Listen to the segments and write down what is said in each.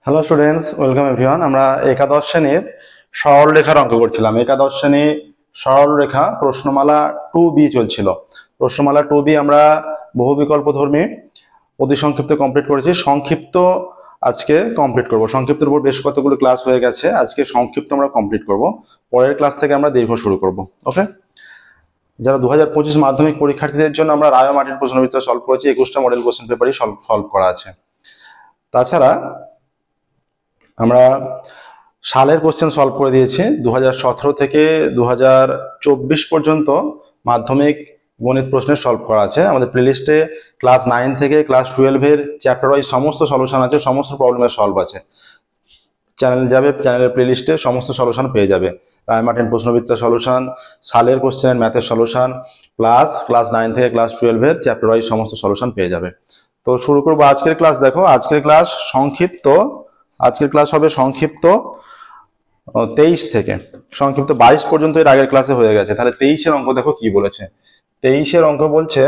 Hello students, welcome everyone. আমরা একাদশ শ্রেণীর সরলরেখার অঙ্ক করছিলাম। একাদশ শ্রেণী সরলরেখা প্রশ্নমালা 2B চলছিল। প্রশ্নমালা 2B আমরা বহু বিকল্পধর্মী অতি সংক্ষিপ্ত কমপ্লিট করেছি। সংক্ষিপ্ত আজকে কমপ্লিট করব। সংক্ষিপ্তের উপর বেশ কতগুলো ক্লাস হয়ে গেছে, আজকে সংক্ষিপ্ত আমরা কমপ্লিট করব। পরের ক্লাস থেকে আমরা দীর্ঘ শুরু করব। ওকে, যারা 2025 মাধ্যমিক পরীক্ষার্থীদের জন্য আমরা রায় মার্টিন প্রশ্নবিত্ত সলভ করেছি, 21টা মডেল কোশ্চেন পেপারই সলভ করা আছে। তাছাড়া আমরা সালের কোশ্চেন সলভ করে দিয়েছি। 2017 থেকে 2024 পর্যন্ত মাধ্যমিক গণিত প্রশ্নের সলভ করা আছে। আমাদের প্লেলিস্টে ক্লাস 9 থেকে ক্লাস 12-এর চ্যাপ্টার ওয়াইজ সমস্ত সলিউশন আছে, সমস্ত প্রবলেমের সলভ আছে। চ্যানেল যাবে, চ্যানেলের প্লেলিস্টে সমস্ত সলিউশন পেয়ে যাবে। রায় মার্টিন প্রশ্নবিদ্যা সলিউশন, সালের কোশ্চেন, ম্যাথের সলিউশন, প্লাস ক্লাস 9 থেকে ক্লাস 12-এর চ্যাপ্টার ওয়াইজ সমস্ত সলিউশন পেয়ে যাবে। তো শুরু করবো আজকের ক্লাস। দেখো, আজকের ক্লাস সংক্ষিপ্ত। আজকের ক্লাস হবে সংক্ষিপ্ত 23 থেকে সংক্ষিপ্ত 22 পর্যন্ত এর আগের ক্লাসে হয়ে গেছে। তাহলে 23-এর অঙ্ক দেখো কি বলেছে। 23-এর অঙ্ক বলছে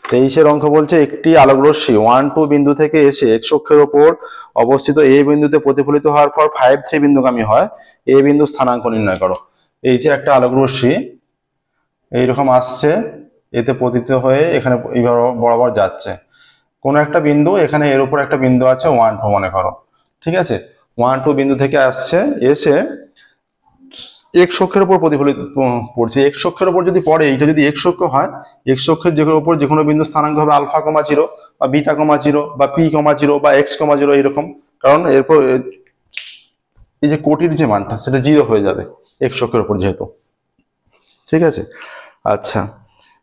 23-এর অঙ্ক বলছে একটি আলোক রশ্মি 1-2 বিন্দু থেকে এসে x অক্ষের ওপর অবস্থিত a বিন্দুতে প্রতিফলিত হওয়ার পর 5-3 বিন্দুগামী হয়। a বিন্দু স্থানাঙ্ক নির্ণয় করো। এই যে একটা আলোক রশ্মি এইরকম আসছে, এতে পতিত হয়ে এখানে এইভাবে বরাবর যাচ্ছে। কোন একটা বিন্দু, এখানে এর উপর একটা বিন্দু আছে 1-2 মনে করো, ঠিক আছে। 1-2 বিন্দু থেকে আসছে, এসে x অক্ষের উপর প্রতিফলিত পড়ছে। x অক্ষের উপর যদি পড়ে, এইটা যদি x অক্ষ হয়, x অক্ষের উপর যে কোনো বিন্দু স্থানাঙ্ক হবে আলফা কমা 0 বা বিটা কমা 0 বা পি কমা 0 বা x কমা 0 এরকম। কারণ এরপর এই যে কোটির যে মানটা সেটা 0 হয়ে যাবে x অক্ষের উপর যেহেতু, ঠিক আছে। আচ্ছা,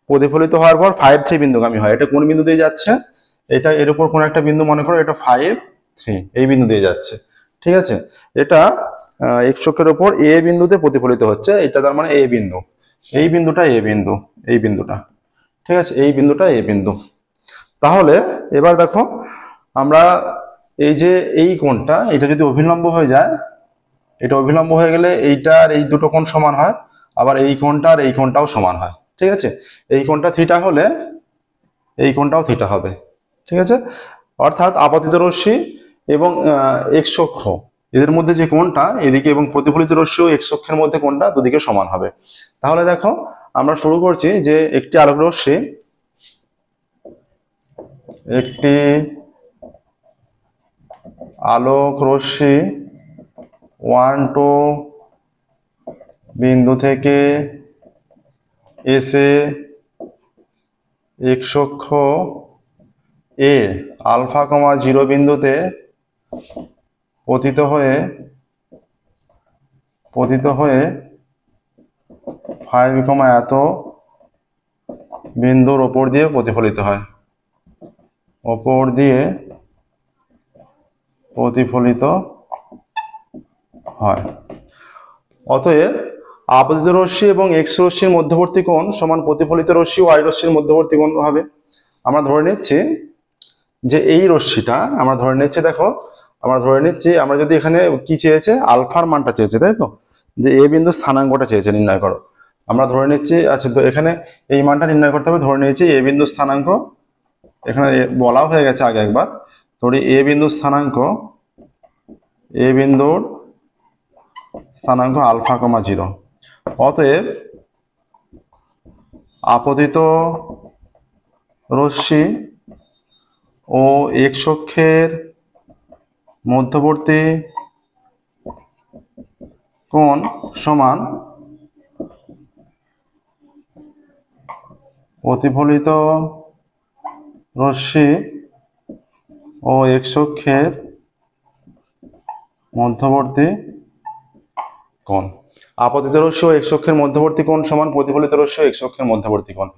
প্রতিফলিত হওয়ার পর 5-3 বিন্দুগামী হয়। এটা কোন বিন্দু দিয়ে যাচ্ছে? এটা এর উপর কোন একটা বিন্দু মনে করো, এটা 5-3 এই বিন্দু দিয়ে যাচ্ছে, ঠিক আছে। এটা x অক্ষের উপর a বিন্দুতে প্রতিফলিত হচ্ছে। এটা তার মানে a বিন্দু, এই বিন্দুটা a বিন্দু, এই বিন্দুটা, ঠিক আছে, এই বিন্দুটা a বিন্দু। তাহলে এবার দেখো, আমরা এই যে এই কোণটা, এটা যদি অভিলম্ব হয়ে যায়, এটা অভিলম্ব হয়ে গেলে এইটার এই দুটো কোণ সমান হয়, আবার এই কোণটা আর এই কোণটাও সমান হয়, ঠিক আছে। এই কোণটা থিটা হলে এই কোণটাও থিটা হবে, ঠিক আছে। অর্থাৎ আপতিত রশ্মি এবং এক্স অক্ষ এদের মধ্যে যে কোণটা এদিকে এবং প্রতিফলিত রশ্মি ও এক্স অক্ষের মধ্যে কোণটা দুদিকে সমান হবে। তাহলে দেখো, আমরা শুরু করছি যে একটি আলোক রশ্মি, একটি আলোক রশ্মি 1-2 বিন্দু থেকে এসে এক্স অক্ষ এ আলফা কমা 0 বিন্দুতে পতিত হয়ে 5, এত বিন্দুর ওপর দিয়ে প্রতিফলিত হয়, ওপর দিয়ে প্রতিফলিত হয়। অতএব আপতিত রশ্মি এবং এক্স রশ্মির মধ্যবর্তী কোণ সমান প্রতিফলিত রশ্মি ও ওয়াই রশ্মির মধ্যবর্তী কোণ হবে। আমরা ধরে নিচ্ছি যে এই রশ্মিটা, আমরা ধরে নিচ্ছি, দেখো আমরা ধরে নিচ্ছি, আমরা যদি এখানে কি চেয়েছে, আলফার মানটা চেয়েছে, তাই তো, যে এ বিন্দু স্থানাঙ্কটা চেয়েছে নির্ণয় করো। আমরা ধরে নিচ্ছি, আচ্ছা, তো এখানে এই মানটা নির্ণয় করতে হবে। ধরে নিয়েছি এ বিন্দু স্থানাঙ্ক, এখানে বলা হয়ে গেছে আগে একবার, ধরি এ বিন্দু স্থানাঙ্ক, এ বিন্দুর স্থানাঙ্ক আলফা কমা 0। অতএব আপতিত রশ্মি ও এক্স অক্ষের মধ্যবর্তী কোণ সমান প্রতিফলিত রশ্মি ও এক্স অক্ষের মধ্যবর্তী কোণ। আপতিত রশ্মি ও এক্স অক্ষের মধ্যবর্তী কোণ সমান প্রতিফলিত রশ্মি ও এক্স অক্ষের মধ্যবর্তী কোণ।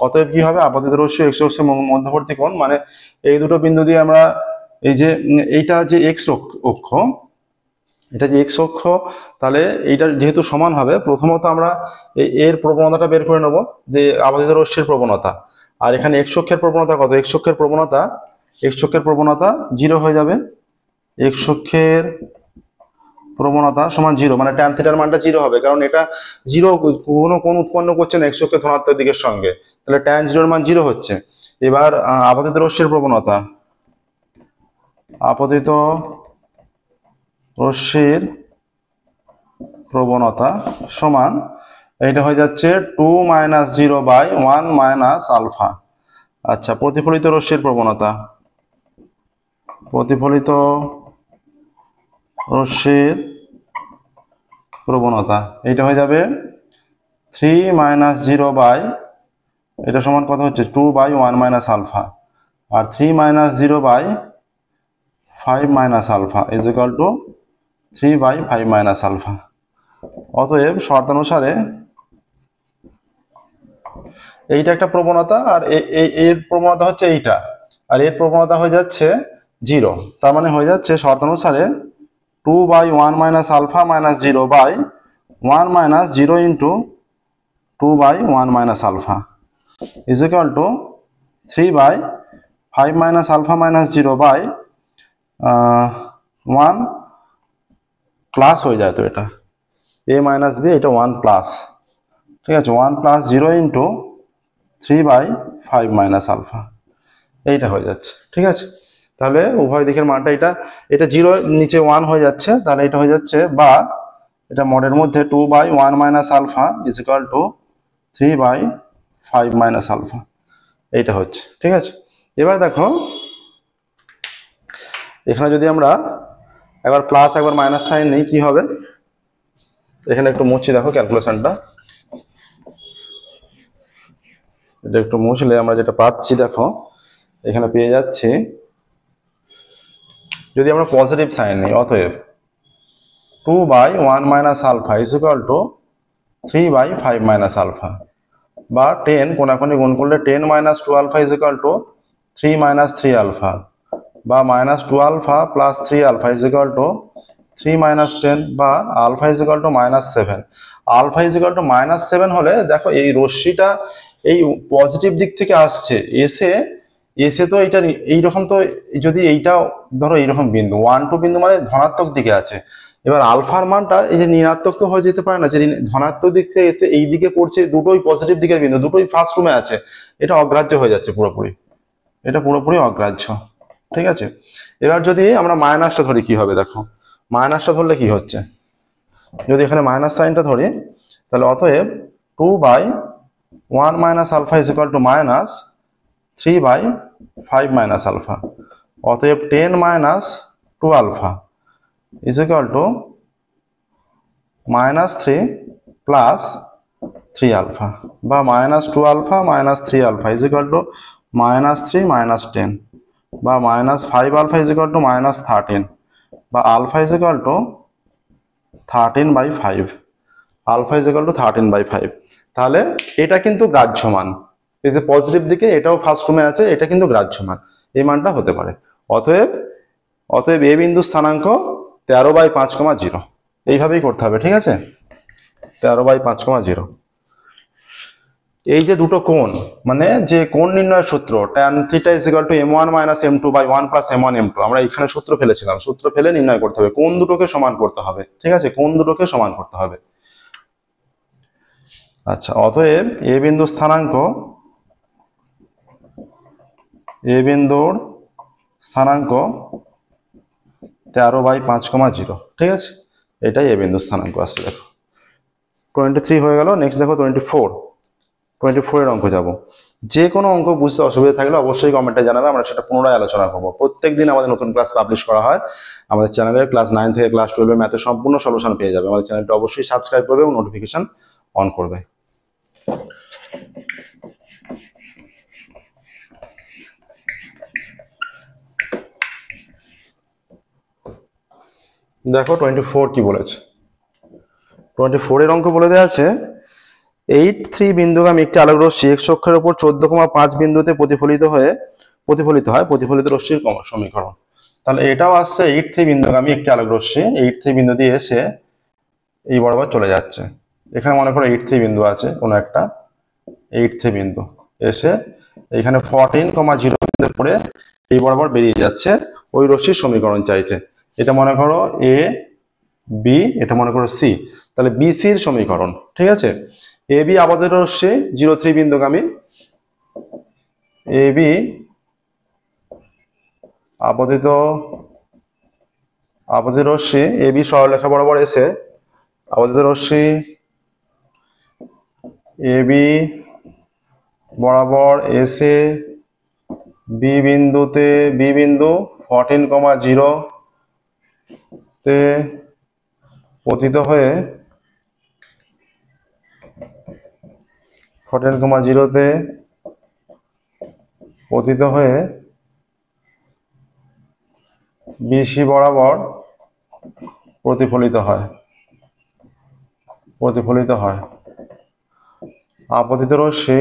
অতএব কি হবে, আপতিত রশ্মি ও এক্স অক্ষের মধ্যবর্তী কোণ মানে এই দুটো বিন্দু দিয়ে আমরা এই যে এইটা যে এক্স অক্ষ, এটা যে এক্স অক্ষ, তাহলে এইটা যেহেতু সমান হবে, প্রথমত আমরা এর প্রবণতাটা বের করে নেব, যে আপতিত রশ্মির প্রবণতা। আর এখানে এক্স অক্ষের প্রবণতা কত? এক্স অক্ষের প্রবণতা 0 হয়ে যাবে। এক্স অক্ষের প্রবণতা সমান 0, মানে ট্যান থিটার মানটা 0 হবে, কারণ এটা 0 কোনো কোণ উৎপন্ন করছে না এক্স অক্ষের ধনাত্মক দিকের সঙ্গে, তাহলে ট্যান 0-এর মান 0 হচ্ছে। এবার আপতিত রশ্মির প্রবণতা আপতিত রশ্মির প্রবণতা সমান, এটা হয়ে যাচ্ছে 2 - 0 বাই 1 - আলফা। আচ্ছা, প্রতিফলিত রশ্মির প্রবণতা, প্রতিফলিত রশ্মির প্রবণতা এটা হয়ে যাবে 3 - 0 বাই, এটা সমান কত হচ্ছে 2 বাই 1 - আলফা, আর 3 - 0 by 5 - alpha is equal to 3 by 5 - alpha. অতএব শর্তানুসারে এইটা একটা প্রবণতা, আর এর প্রবণতা হচ্ছে এইটা, আর এর প্রবণতা হয়ে যাচ্ছে 0। তার মানে হয়ে যাচ্ছে শর্তানুসারে 2 by 1 - alpha minus 0 by 1 - 0 into 2 by 1 - alpha is equal to 3 by 5 - alpha minus 0 by 1 plus হয়ে যায়, তো এটা a মাইনাস b, এটা 1 প্লাস, ঠিক আছে, 1 প্লাস 0 ইন্টু 3 বাই 5 - আলফা, এইটা হয়ে যাচ্ছে। ঠিক আছে, তাহলে উভয় দিকের মানটা এটা, এটা 0 নিচে 1 হয়ে যাচ্ছে, তাহলে এটা হয়ে যাচ্ছে, বা এটা মডের মধ্যে 2 by 1 - alpha is equal to 3 by 5 - alpha, এইটা হচ্ছে। ঠিক আছে, এবার দেখো এখানে যদি আমরা একবার প্লাস একবার মাইনাস সাইন নিই কি হবে, এখানে একটু মুছি, দেখো ক্যালকুলেশনটা, এটা একটু মুছলে আমরা যেটা পাচ্ছি, দেখো এখানে পেয়ে যাচ্ছি, যদি আমরা পজিটিভ সাইন নিই, অতএব 2 by 1 - alpha is equal to 3 by 5 - alpha, বা 10 কোনাকুনি গুণ করলে 10 - 2 alpha is equal to 3 - 3 alpha, বা -2 alpha plus 3 alpha is equal to 3 - 10, বা alpha is equal to -7। Alpha is equal to -7 হলে দেখো এই রশ্মিটা এই পজিটিভ দিক থেকে আসছে, এসে এসে তো এটা এইরকম, তো যদি এইটা ধরো এইরকম বিন্দু 1 2 বিন্দু মানে ধনাত্মক দিকে আছে, এবার আলফার মানটা এই যে ঋণাত্মক তো হয়ে যেতে পারে না, যে ধনাত্মক দিক থেকে এসে এই দিকে পড়ছে, দুটোই পজিটিভ দিকের বিন্দু, দুটোই ফার্স্ট রুমে আছে, এটা অগ্রাহ্য হয়ে যাচ্ছে পুরোপুরি, এটা পুরোপুরি অগ্রাহ্য। ঠিক আছে, এবার যদি আমরা মাইনাসটা ধরি কি হবে, দেখো মাইনাসটা ধরলে কি হচ্ছে, যদি এখানে মাইনাস সাইনটা ধরি, তাহলে অতএব 2 by 1 - alpha is equal to -3 by 5 - alpha, অতএব 10 - 2 alpha is equal to -3 plus 3 alpha, বা -2 alpha -3 alpha is equal to -3 -10, বা -5 আলফা ইজ ইকুয়াল টু -13, বা alpha is equal to 13/5, alpha is equal to 13/5। তাহলে এটা কিন্তু গ্রাহ্য মান, এই যে পজিটিভ দিকে এটাও ফার্স্ট রুমে আছে, এটা কিন্তু গ্রাহ্য মান, এই মানটা হতে পারে। অতএব অতএব এ বিন্দু স্থানাঙ্ক 13/5,0, এইভাবেই করতে হবে। ঠিক আছে, 13/5,0। এই যে দুটো কোণ, মানে যে কোণ নির্ণয়ের সূত্র tan θ = m1 - m2 / 1 + m1 m2, আমরা এখানে সূত্র ফেলেছিলাম, সূত্র ফেলে নির্ণয় করতে হবে, কোণ দুটোকে সমান করতে হবে। ঠিক আছে, কোণ দুটোকে সমান করতে হবে। আচ্ছা, অতএব এ বিন্দু স্থানাঙ্ক, এ বিন্দুর স্থানাঙ্ক 13/5,0। ঠিক আছে, এটাই এ বিন্দু স্থানাঙ্ক আসছে। দেখো 23 হয়ে গেল, নেক্সট দেখো 24 এর অঙ্ক যাব। যে কোনো অঙ্ক বুঝতে অসুবিধা থাকলে অবশ্যই কমেন্টে জানাবে, আমরা সেটা পুনরায় আলোচনা করবো। প্রত্যেকদিন আমাদের নতুন ক্লাস পাবলিশ করা হয় আমাদের চ্যানেলে, ক্লাস 9 থেকে ক্লাস 12 এর ম্যাথের সম্পূর্ণ সলিউশন পেয়ে যাবে। আমাদের চ্যানেলটা অবশ্যই সাবস্ক্রাইব করবে এবং নোটিফিকেশন অন করবে। দেখো 24 কি বলেছে, 24 এর অঙ্ক বলে দেওয়া আছে 8 বিন্দুগামী একটি আলোক রশ্মি x অক্ষের উপর 14,5 বিন্দুতে প্রতিফলিত হয় প্রতিফলিত রশ্মির সমীকরণ। তাহলে এটাও আসছে 8 বিন্দুগামী একটি আলোক রশ্মি 8 বিন্দু দিয়ে এসে এই বরাবর চলে যাচ্ছে। এখানে মনে করো 8 বিন্দু আছে, কোনো একটা 8 বিন্দু এসে এখানে 14,0 বিন্দু পরে এই বরাবর বেরিয়ে যাচ্ছে, ওই রশ্মির সমীকরণ চাইছে। এটা মনে করো এ বি, এটা মনে করো সি, তাহলে বিসির সমীকরণ। ঠিক আছে, এ বি আবদ্ধ রশ্মি 03 বিন্দুগামী, এ বি আবদ্ধিত আপতিত রশ্মি এবি সরলরেখা বরাবর এসে আপতিত রশ্মি এবি বরাবর এসে বি বিন্দু 14,0 তে পতিত হয়ে 14,0 তে পতিত হয়ে বিসি বরাবর প্রতিফলিত হয় আপতিত রশ্মি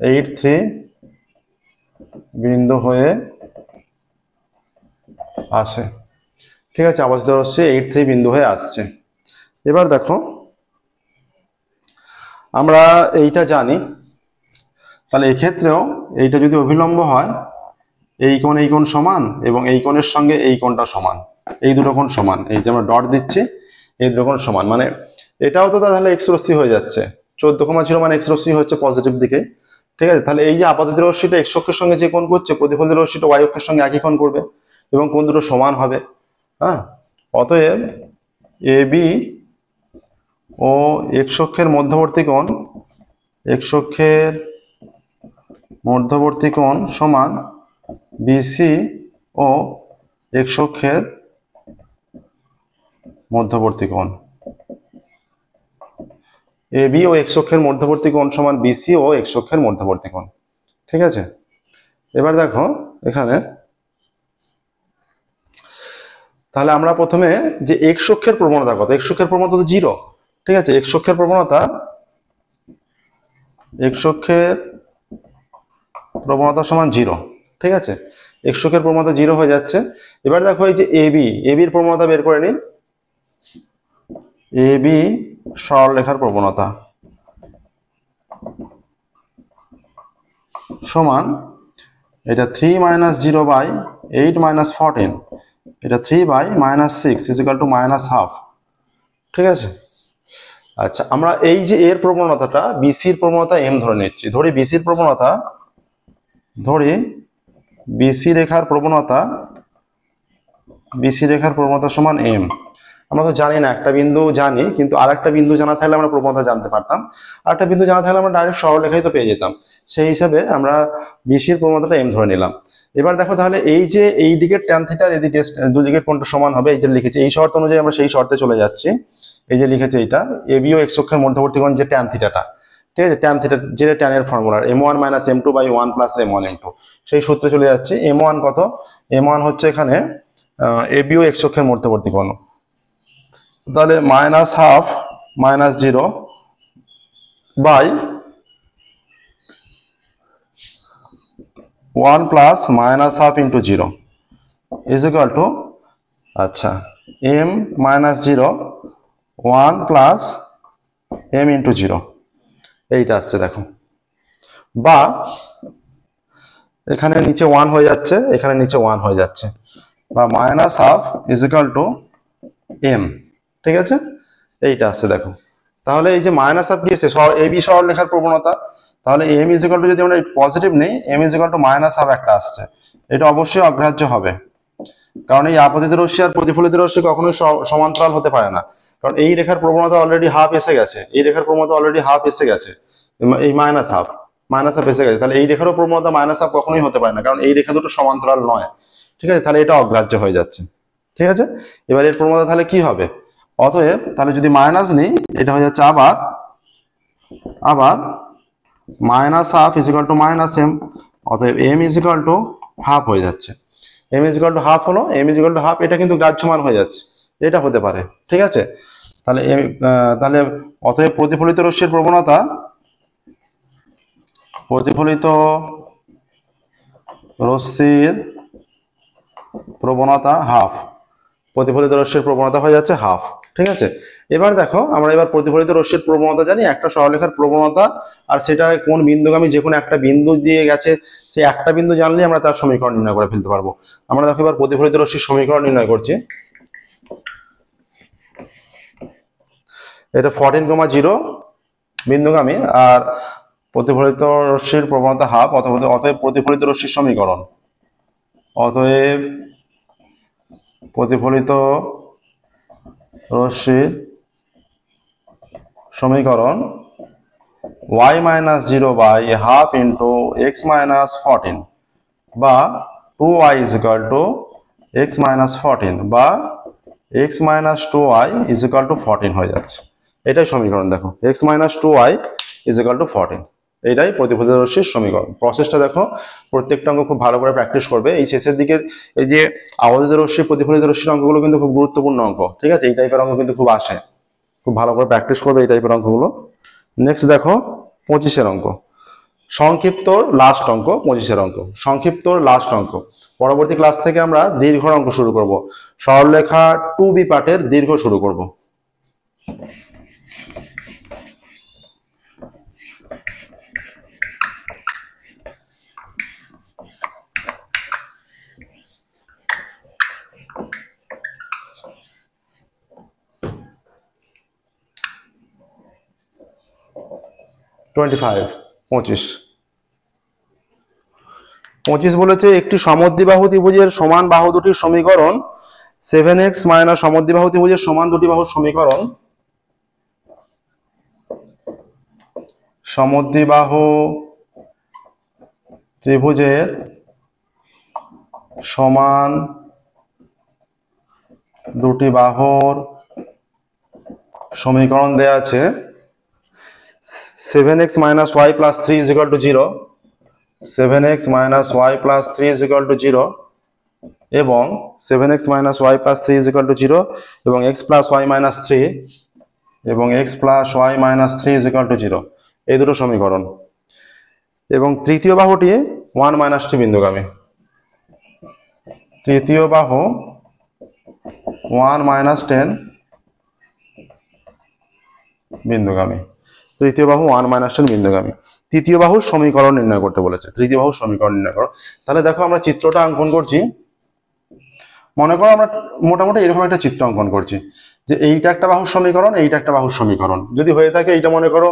83 বিন্দু হয়ে আসে। ঠিক আছে, আপতিত রশ্মি 83 বিন্দু হয়ে আসছে। এবার দেখো আমরা এইটা জানি, তাহলে এক্ষেত্রেও এইটা যদি অভিলম্ব হয় এই কোণ সমান এবং এই কোণের সঙ্গে এই কোণটা সমান, এই দুটো কোণ সমান, এই যে আমরা ডট দিচ্ছি এই দুটো কোণ সমান, মানে এটাও তো তাহলে এক্স রশ্মি হয়ে যাচ্ছে, 14,0 মানে এক্স রশ্মি হচ্ছে পজিটিভ দিকে। ঠিক আছে, তাহলে এই যে আপাতত রশ্মিটা এক্স অক্ষের সঙ্গে যে কোণ করছে, প্রতিফলিত রশ্মিটা ওয়াই অক্ষের সঙ্গে একই কোণ করবে এবং কোণ দুটো সমান হবে। হ্যাঁ, অতএব এবি ও এক্স অক্ষের মধ্যবর্তী কোণ সমান বিসি ও এক্স অক্ষের মধ্যবর্তী কোণ। এবি ও এক্স অক্ষের মধ্যবর্তী কোণ সমান বিসি ও এক্স অক্ষের মধ্যবর্তী কোণ। ঠিক আছে, এবার দেখো এখানে তাহলে আমরা প্রথমে যে এক্স অক্ষের প্রবণতা কত, এক্স অক্ষের প্রবণতা তো 0। ঠিক আছে, এক্স অক্ষের প্রবণতা সমান 0। ঠিক আছে, এক্স অক্ষের প্রবণতা 0 হয়ে যাচ্ছে। এবার দেখো এই যে এবির প্রবণতা বের করে নিই। এবি সরলরেখার প্রবণতা সমান এটা 3 - 0/8 - 14, এটা 3/-6 = -1/2। ঠিক আছে, আচ্ছা আমরা এই যে এর প্রবণতাটা বিসির প্রবণতা এম ধরে নিচ্ছি, ধরি বিসি রেখার প্রবণতা সমান এম। আমরা তো জানি না, একটা বিন্দু জানি কিন্তু আর একটা বিন্দু জানা থাকলে আমরা প্রবণতা জানতে পারতাম, আর একটা বিন্দু জানা থাকলে আমরা ডাইরেক্ট সরলরেখায় তো পেয়ে যেতাম। সেই হিসাবে আমরা বিসির প্রবণতাটা এম ধরে নিলাম। এবার দেখো তাহলে এই যে এই দিকের ট্যান থিটার এদিকে দুদিকের কোণটা সমান হবে, এই যে লিখেছি এই শর্ত অনুযায়ী আমরা সেই শর্তে চলে যাচ্ছি। এই যে লিখেছি এইটা এবি ও এক্স অক্ষের মধ্যবর্তী কোণ যে ট্যান থিটাটা, ঠিক আছে, ট্যান থিটা যেটা ট্যানের formula m1 - m2/1 + m1 m2, সেই সূত্রে চলে যাচ্ছে। m1 কত, m1 হচ্ছে এখানে এবি ও এক্স অক্ষের মধ্যবর্তী কোণ, তাহলে -1/2 - 0 বাই 1 + -1/2 × 0 = আচ্ছা m - 0 1 + m × 0, এইটা আসছে দেখো। বা এখানে নিচে 1 হয়ে যাচ্ছে, এখানে নিচে 1 হয়ে যাচ্ছে, বা -1/2 = m। ঠিক আছে, এইটা আসছে দেখো। তাহলে এই যে -1/2 কি এসে এবি সরলরেখার প্রবণতা, তাহলে m = যদি আমরা পজিটিভ নেই m = -1/2 একটা আসছে, এটা অবশ্যই অগ্রাহ্য হবে, কারণ এই আপতিত রশ্মি আর প্রতিফলিত রশ্মি কখনোই সমান্তরাল হতে পারে না, কারণ এই রেখার প্রবণতা অলরেডি হাফ এসে গেছে, এই রেখার প্রবণতা অলরেডি হাফ এসে গেছে, এই -1/2 এসে গেছে, তাহলে এই রেখারও প্রবণতা -1/2 কখনোই হতে পারে না, কারণ এই রেখা দুটো সমান্তরাল নয়। ঠিক আছে, তাহলে এটা অগ্রাহ্য হয়ে যাচ্ছে। ঠিক আছে, এবার এর প্রবণতা তাহলে কি হবে, অতএব তাহলে যদি মাইনাস নিই এটা হয়ে যাচ্ছে আবার -1/2 = -m, অতএব m = হাফ হয়ে যাচ্ছে। m = হাফ হলো, m = হাফ, এটা কিন্তু গ্রাহ্যমান হয়ে যাচ্ছে, এটা হতে পারে। ঠিক আছে, তাহলে তাহলে অতএব প্রতিফলিত রশ্মির প্রবণতা হাফ, প্রতিফলিত রশ্মির প্রবণতা হয়ে যাচ্ছে হাফ। ঠিক আছে, এবার দেখো আমরা এবার প্রতিফলিত রশ্মির প্রবণতা জানি, একটা সরলরেখার প্রবণতা, আর সেটা কোন বিন্দুগামী যে কোনো একটা বিন্দু দিয়ে গেছে, সেই একটা বিন্দু জানলে আমরা তার সমীকরণ নির্ণয় করে ফেলতে পারবো। আমরা দেখো এবার প্রতিফলিত রশ্মির সমীকরণ নির্ণয় করছি। এটা 14,0 বিন্দুগামী, আর প্রতিফলিত রশ্মির প্রবণতা হাফ, অতএব প্রতিফলিত রশ্মির সমীকরণ, অতএব প্রতিফলিত রশ্মির সমীকরণ y minus 0 by half into x minus 14 বা 2y is equal to x minus 14 বা x minus 2y is equal to 14 হয়ে যাচ্ছে। এটাই সমীকরণ, দেখো x minus 2y is equal to 14, এইটাই প্রতিফলিত রশ্মির সমীকরণ। প্রসেসটা দেখো, প্রত্যেকটা অঙ্ক খুব ভালো করে প্র্যাকটিস করবে। এই শেষের দিকের এই যে আবর্তিত রশ্মি প্রতিফলিত রশ্মির অঙ্কগুলো কিন্তু খুব গুরুত্বপূর্ণ অঙ্ক, ঠিক আছে? এই টাইপের অঙ্ক কিন্তু খুব আসে, খুব ভালো করে প্র্যাকটিস করবে এই টাইপের অঙ্কগুলো। নেক্সট দেখো 25-এর অঙ্ক, সংক্ষিপ্তর লাস্ট অঙ্ক, 25-এর অঙ্ক সংক্ষিপ্তর লাস্ট অঙ্ক। পরবর্তী ক্লাস থেকে আমরা দীর্ঘ অঙ্ক শুরু করব, সরলরেখা 2B পার্টের দীর্ঘ শুরু করব। পঁচিশ বলেছে একটি সমদ্বিবাহু ত্রিভুজের সমান বাহু দুটির সমীকরণ 7x মাইনাস সমদ্বিবাহু ত্রিভুজের সমান দুটি বাহুর সমীকরণ, সমদ্বিবাহু ত্রিভুজের সমান দুটি বাহুর সমীকরণ দেয়া আছে। 7x minus y plus 3 is equal to 0, 7x minus y plus 3 is equal to 0 এবং 7x minus y plus 3 is equal to 0 এবং x plus y minus 3 এবং x plus y minus 3 is equal to 0, এই দুটো সমীকরণ। এবং তৃতীয় বাহুটি 1 minus t বিন্দুগামী, তৃতীয় বাহু 1 minus 10 বিন্দুগামী, তৃতীয় বাহু 1 minus 10 বিন্দুগামী। তৃতীয় বাহুর সমীকরণ নির্ণয় করতে বলেছে, তৃতীয় বাহুর সমীকরণ নির্ণয় করো। তাহলে দেখো আমরা চিত্রটা অঙ্কন করছি, মনে করো আমরা মোটামুটি এরকম একটা চিত্র অঙ্কন করছি যে এইটা একটা বাহুর সমীকরণ, এইটা একটা বাহুর সমীকরণ। যদি হয়ে থাকে এইটা মনে করো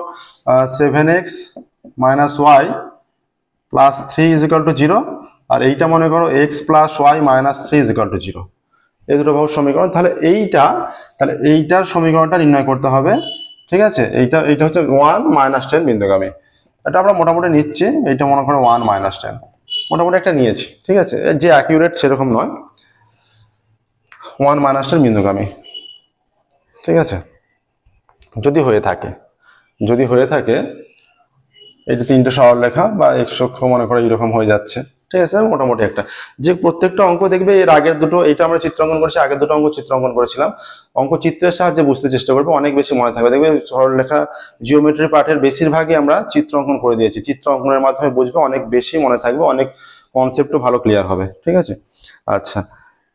7x minus y plus 3 is equal to 0 আর এইটা মনে করো x plus y minus 3 is equal to 0, এই দুটো বাহুর সমীকরণ। তাহলে এইটার সমীকরণটা নির্ণয় করতে হবে, ঠিক আছে? এইটা হচ্ছে 1 minus 10 বিন্দুগামী, এটা আমরা মোটামুটি নিচ্ছি। এইটা মনে করো 1 minus 10 মোটামুটি একটা নিয়েছি, ঠিক আছে? যে অ্যাকিউরেট সেরকম নয়, 1 minus 10 বিন্দুগামী, ঠিক আছে? যদি হয়ে থাকে এই যে তিনটে সরলরেখা বা x অক্ষ মনে করো এরকম হয়ে যাচ্ছে, ঠিক আছে? মোটামুটি একটা যে প্রত্যেকটা অঙ্ক দেখবে এর আগের দুটো, এটা আমরা চিত্রাঙ্কন করেছি, আগের দুটো অঙ্ক চিত্রাঙ্কন করেছিলাম। অঙ্ক চিত্রের সাহায্যে বুঝতে চেষ্টা করবে, অনেক বেশি মনে থাকবে। দেখবে সরলরেখা জিওমেট্রি পাঠের বেশিরভাগই আমরা চিত্র অঙ্কন করে দিয়েছি, চিত্র অঙ্কনের মাধ্যমে বুঝবে, অনেক বেশি মনে থাকবে, অনেক কনসেপ্টও ভালো ক্লিয়ার হবে, ঠিক আছে? আচ্ছা,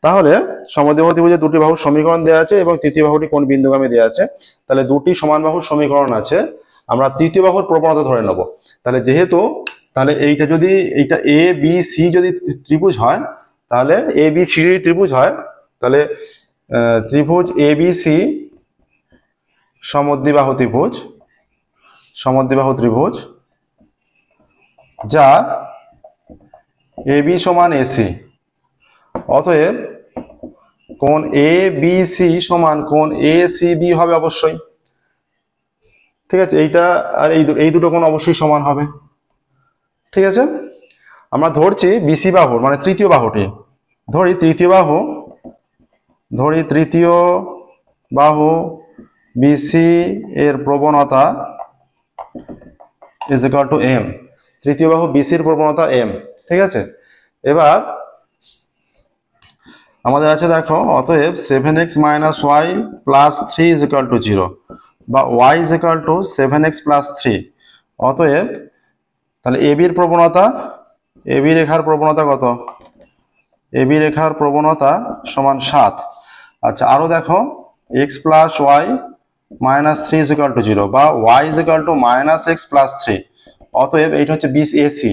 তাহলে সমদ্বিবাহু ত্রিভুজের দুটি বাহুর সমীকরণ দেওয়া আছে এবং তৃতীয় বাহুটি কোন বিন্দুগামী দেওয়া আছে। তাহলে দুটি সমান বাহুর সমীকরণ আছে, আমরা তৃতীয় বাহুর প্রবণতা ধরে নেব। তাহলে এইটা যদি এইটা এ বি সি যদি ত্রিভুজ হয়, তাহলে এ বি সি যদি ত্রিভুজ হয়, তাহলে ত্রিভুজ এ বি সি সমদ্বিবাহু ত্রিভুজ যা এ বি সমান এসি, অতএব কোণ এ বি সি সমান কোণ এ সি বি হবে অবশ্যই, ঠিক আছে? এইটা আর এই দুটো কোণ অবশ্যই সমান হবে, ঠিক আছে? আমরা ধরছি বিসি বাহুর মানে তৃতীয় বাহুটি, ধরি তৃতীয় বাহু বিসি এর প্রবণতা ইজ ইকুয়াল টু এম, তৃতীয় বাহু বিসির প্রবণতা এম, ঠিক আছে? এবার আমাদের আছে দেখো, অতএব 7x minus y plus 3 is equal to 0 বা y is equal to 7x plus 3, অতএব তাহলে এবির প্রবণতা, এবি রেখার প্রবণতা কত? এবি রেখার প্রবণতা সমান 7। আচ্ছা, আরো দেখো x plus y minus 3 is equal to 0 বা y is equal to minus x plus 3, অতএব এইটা হচ্ছে এসি,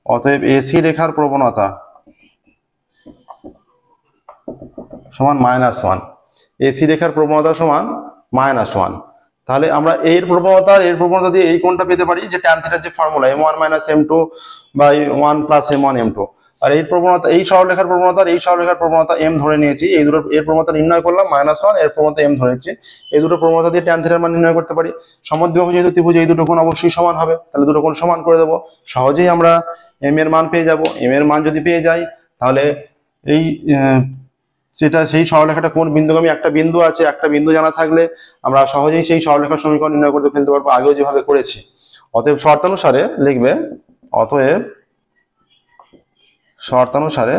অতএব এসি রেখার প্রবণতা সমান -1, এসি রেখার প্রবণতা সমান -1। তাহলে আমরা এর প্রবণতা দিয়ে এই কোণটা পেতে পারি, যে ট্যান থিটার যে formula m1 - m2 by 1 + m1 m2। আর এই প্রবণতা, এই সরলরেখার প্রবণতা আর এই সরলরেখার প্রবণতা m ধরে নিয়েছি, এই দুটো এর প্রবণতা নির্ণয় করলাম -1, এর প্রবণতা m ধরেছি, এই দুটো প্রবণতা দিয়ে ট্যান থিটার মান নির্ণয় করতে পারি। সমদ্বিবাহু যেহেতু ত্রিভুজ, এই দুটো কোণ অবশ্যই সমান হবে, তাহলে দুটো কোণ সমান করে দেবো, সহজেই আমরা m এর মান পেয়ে যাব। m এর মান যদি পেয়ে যাই তাহলে এই সেটা সেই সরলরেখাটা কোন বিন্দুগামী, একটা বিন্দু আছে, একটা বিন্দু জানা থাকলে আমরা সহজেই সেই সরলরেখার সমীকরণ নির্ণয় করতে ফেলতে পারবো, আগেও যেভাবে করেছি। অতএব শর্তানুসারে লিখবে, অতএব শর্তানুসারে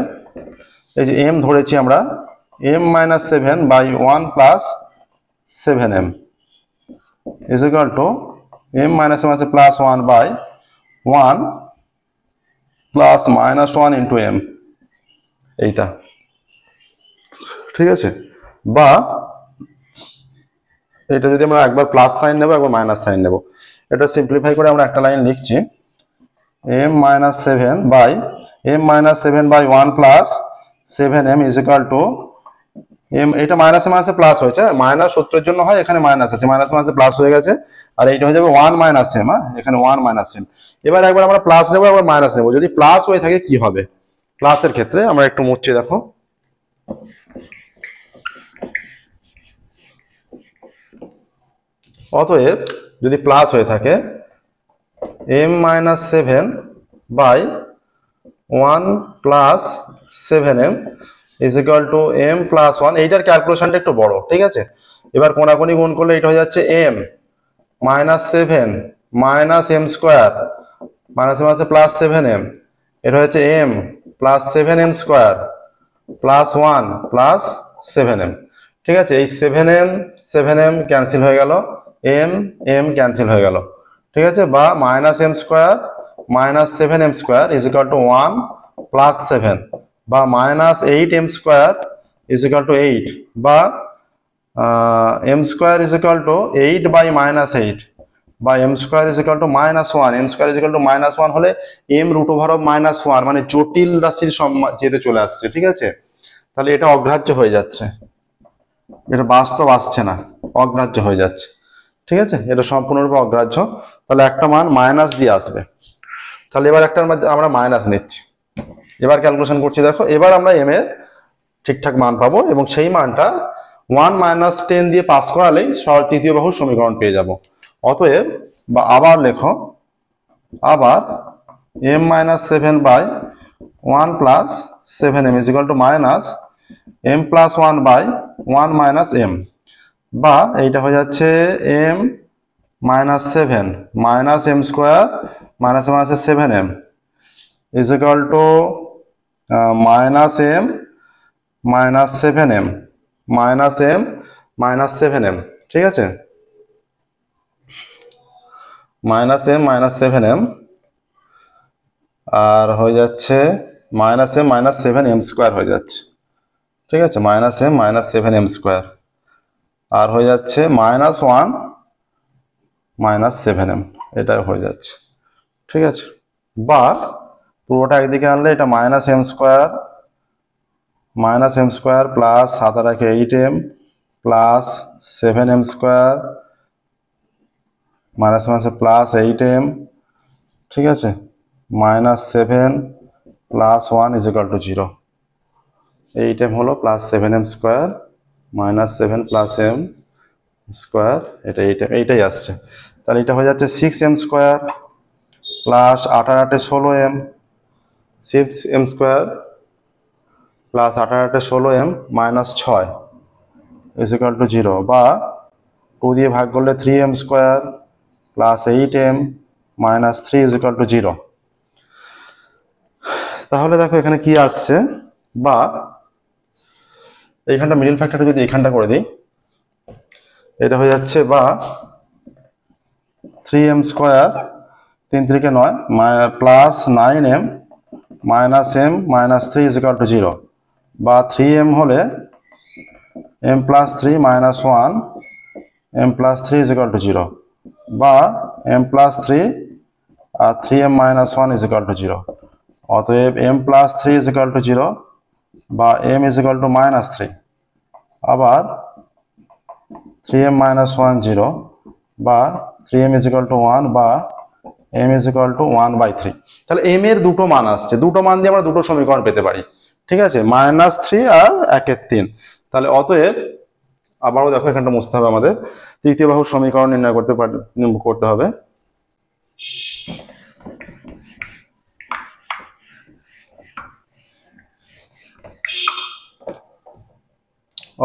এই যে m ধরেছি আমরা, m - 7 by 1 + 7m is equal to m - 7 আছে +1 বাই 1 প্লাস -1 ইন্টু m, এইটা ঠিক আছে। বা এটা যদি আমরা একবার প্লাস সাইন নেবো, একবার মাইনাস সাইন নেবো, এটা সিম্পলিফাই করে আমরা একটা লাইন লিখছি, m - 7 by 1 plus 7m is equal to m, এটা মাইনাসে মাইনাসে প্লাস হয়েছে, মাইনাস সূত্রের জন্য হয়, এখানে মাইনাস আছে, মাইনাসে মাইনাসে প্লাস হয়ে গেছে, আর এইটা হয়ে যাবে 1 - m, এখানে 1 - m। এবার একবার আমরা প্লাস নেবো, একবার মাইনাস নেবো, যদি প্লাস হয়ে থাকে কি হবে প্লাসের ক্ষেত্রে, আমরা একটু মুছছি দেখো, অতএব যদি প্লাস হয়ে থাকে m - 7 by 1 plus 7m is equal to m plus 1, এইটার ক্যালকুলেশনটা একটু বড়, ঠিক আছে। এবার কোনাকুনি গুণ করলে এটা হয়ে যাচ্ছে m - 7 মাইনাস m স্কোয়ার, মাইনাসে মাইনাসে প্লাস 7m, এটা হচ্ছে m plus 7m square plus 1 plus 7m, ঠিক আছে। এই 7m ক্যান্সেল হয়ে গেল, m ক্যান্সেল হয়ে গেল, ঠিক আছে। বা -m square minus 7m square is equal to 1 plus 7, বা -8m square is equal to 8, বা m square is equal to 8 by -8, বা m square is equal to -1, m square is equal to -1 হলে m √1 মানে জটিল রাশির যেতে চলে আসছে, ঠিক আছে। তাহলে এটা অগ্রাহ্য হয়ে যাচ্ছে, এটা বাস্তব আসছে না, অগ্রাহ্য হয়ে যাচ্ছে, ঠিক আছে, এটা সম্পূর্ণরূপে অগ্রাহ্য। তাহলে একটা মান মাইনাস দিয়ে আসবে, তাহলে এবার একটা আমরা মাইনাস নিচ্ছি, এবার ক্যালকুলেশন করছি দেখো, এবার আমরা m এর ঠিকঠাক মান পাবো, এবং সেই মানটা 1 - 10 দিয়ে পাস করালেই তৃতীয় বাহুর সমীকরণ পেয়ে যাব। অতএব, বা আবার লেখো, আবার m - 7 by 1 plus 7m is equal to minus m plus 1 by 1 minus m, বা এইটা হয়ে যাচ্ছে m - 7 minus m square minus minus 7m is equal to minus m minus 7m minus m minus 7m, ঠিক আছে, -m minus 7m, আর হয়ে যাচ্ছে -m minus 7m square হয়ে যাচ্ছে, ঠিক আছে, -m মাইনাস 7m স্কোয়ার, আর হয়ে যাচ্ছে -1 মাইনাস 7m, এটা হয়ে যাচ্ছে, ঠিক আছে। বা পুরোটা একদিকে আনলে এটা -m স্কোয়ার প্লাস 7 আর 8m plus 7m square minus মাইনাসে প্লাস 8m, ঠিক আছে, -7 plus 1 is equal to 0, 8m হলো plus 7m square minus 7 plus m square, এটা এইটাই আসছে। তাহলে এটা হয়ে যাচ্ছে 6m স্কোয়ার প্লাস 8 আর 8 16m, 6m স্কোয়ার প্লাস 8 আর 8 16m minus 6 is equal to 0, বা 2 দিয়ে ভাগ করলে 3m square plus 8m minus 3 is equal to 0। তাহলে দেখো এখানে কি আসছে, বা এইখানটা মিডল ফ্যাক্টরটা যদি এইখানটা করে দিই, এটা হয়ে যাচ্ছে বা 3m square 3 3 9 plus 9m minus m minus 3 is equal to 0, বা 3m হলে m plus 3 minus 1 m plus 3 is equal to 0, বা m প্লাস 3 আর 3m minus 1 is equal to 0। অতএব m plus 3 is equal to 0, বা m is equal to -3, আবার 3m minus 1 0, বা 3m is equal to 1 বা m is equal two 1/3। তাহলে m এর দুটো মান আসছে, দুটো মান দিয়ে আমরা দুটো সমীকরণ পেতে পারি, ঠিক আছে, -3 আর 1/3। তাহলে অতএব আবারও দেখো এখানটা মুছতে হবে আমাদের, তৃতীয় বাহুর সমীকরণ নির্ণয় করতে হবে।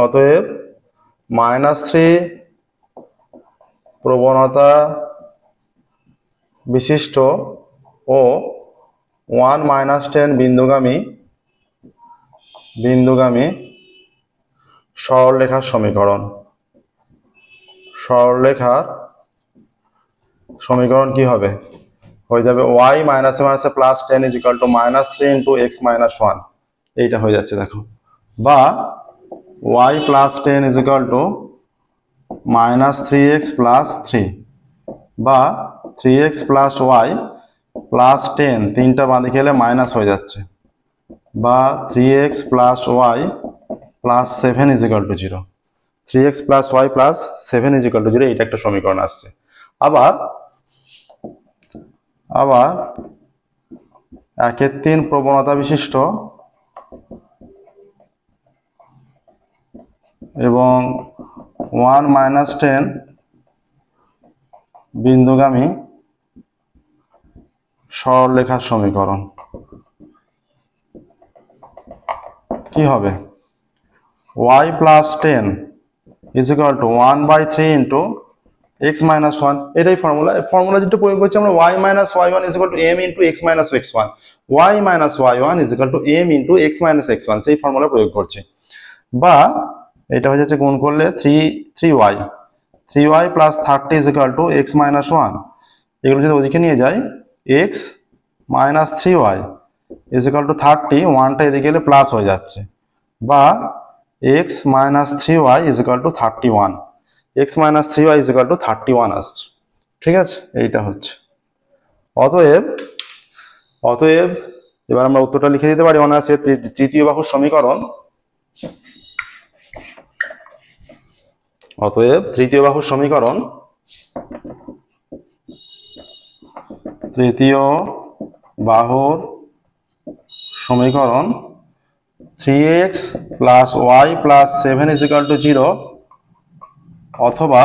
অতএব -3 প্রবণতা বিশিষ্ট ও 1 - 10 বিন্দুগামী সরলরেখার সমীকরণ। সরলরেখার সমীকরণ কি হবে? হয়ে যাবে y -10 is equal to -3 into x - 1, এইটা হয়ে যাচ্ছে দেখো, বা y + 10 is equal two -3x + 3, বা 3x + y + 10, তিনটা বাঁদিকে গেলে মাইনাস হয়ে যাচ্ছে, বা 3x + y + 7 is equal to 0। 3x + y + 7 is equal to 0, এইটা একটা সমীকরণ আসছে। আবার 1/3 প্রবণতা বিশিষ্ট এবং 1 - 10 বিন্দুগামী সরলরেখার সমীকরণ কি হবে? y + 10 is equal two 1/3 into x - 1, এটাই ফর্মুলা যেটা প্রয়োগ করছি আমরা, y - y1 is equal to m into x - x1, y - y1 is equal to m into x - x1, সেই ফর্মুলা প্রয়োগ করছি। বা এটা হয়ে যাচ্ছে গুণ করলে 3y + 30 is equal two x - 1, এগুলো যদি ওদিকে নিয়ে যাই, x - 3y is equal two 30, 1টা এদিকে গেলে প্লাস হয়ে যাচ্ছে, বা x - 3y is equal two 31, x - 3y is equal two 31 আসছে, ঠিক আছে, এইটা হচ্ছে। অতএব এবার আমরা উত্তরটা লিখে দিতে পারি অনায়াসে। তৃতীয় বাহুর সমীকরণ, অতএব তৃতীয় বাহুর সমীকরণ 3x + y + 7 is equal to 0, অথবা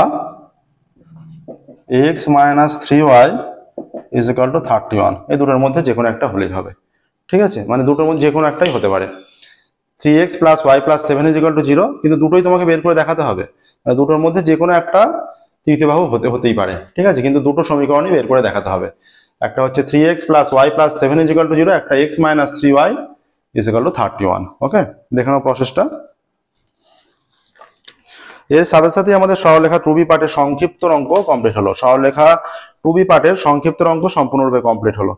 x - 3y is equal two 31, এই দুটোর মধ্যে যে কোনো একটা হলেই হবে, ঠিক আছে, মানে দুটোর মধ্যে যে কোনো একটাই হতে পারে। 3x + y + 7 is equal to 0, কিন্তু দুটোই তোমাকে বের করে দেখাতে হবে, মানে দুটোর মধ্যে যে কোনো একটা তৃতীয় বাহু হতেই পারে, ঠিক আছে, কিন্তু দুটো সমীকরণই বের করে দেখাতে হবে। একটা হচ্ছে 3x + y + 7 is equal to 0, একটা x - 3y is equal two 31। ওকে, দেখে নাও প্রসেসটা। এর সাথে সাথে আমাদের সরলরেখা 2b পার্টের সংক্ষিপ্ত অঙ্ক কমপ্লিট হলো। সরলরেখা 2b পার্টের সংক্ষিপ্ত অঙ্ক সম্পূর্ণরূপে কমপ্লিট হলো।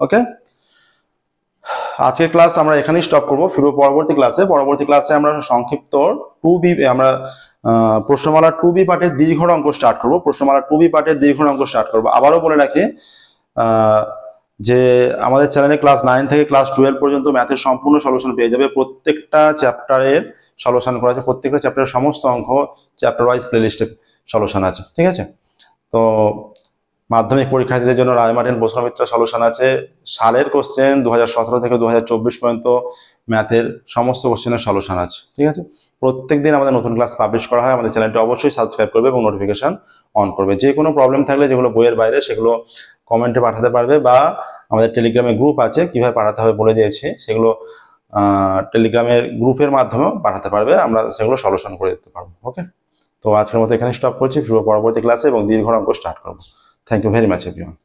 ওকে, আজকের ক্লাস আমরা এখানেই স্টপ করবো। ফিরবো পরবর্তী ক্লাসে আমরা সংক্ষিপ্ত 2b, আমরা প্রশ্নমালা 2b পার্টের দীর্ঘ অঙ্ক স্টার্ট করবো। প্রশ্নমালা 2b পার্টের দীর্ঘ অঙ্ক স্টার্ট করবো। আবারও বলে রাখি যে আমাদের চ্যানেলে ক্লাস 9 থেকে ক্লাস 12 পর্যন্ত ম্যাথের সম্পূর্ণ সলিউশন পেয়ে যাবে। প্রত্যেকটা চ্যাপ্টারের সলিউশন করা আছে, প্রত্যেকটা চ্যাপ্টারের সমস্ত অঙ্ক চ্যাপ্টার ওয়াইজ প্লেলিস্টে সলিউশন আছে, ঠিক আছে। তো মাধ্যমিক পরীক্ষার্থীদের জন্য রায়মার্টিন প্রশ্নমিত্রা সলিউশন আছে। সালের কোশ্চেন 2017 থেকে 2024 পর্যন্ত ম্যাথের সমস্ত কোশ্চেনের সলিউশন আছে, ঠিক আছে। প্রত্যেকদিন আমাদের নতুন ক্লাস পাবলিশ করা হয়। আমাদের চ্যানেলটি অবশ্যই সাবস্ক্রাইব করবে এবং নোটিফিকেশন অন করবে। যে কোনো প্রবলেম থাকলে, যেগুলো বইয়ের বাইরে, সেগুলো কমেন্টে পাঠাতে পারবে, বা আমাদের টেলিগ্রামে গ্রুপ আছে, কিভাবে পাঠাতে হবে বলে দিয়েছি, সেগুলো টেলিগ্রামের গ্রুপের মাধ্যমেও পাঠাতে পারবে, আমরা সেগুলো সলিউশন করে দিতে পারবো। ওকে, তো আজকের মতো এখানে স্টপ করছি। পরবর্তী ক্লাসে এবং দীর্ঘ অঙ্ক স্টার্ট করবো। Thank you very much, everyone.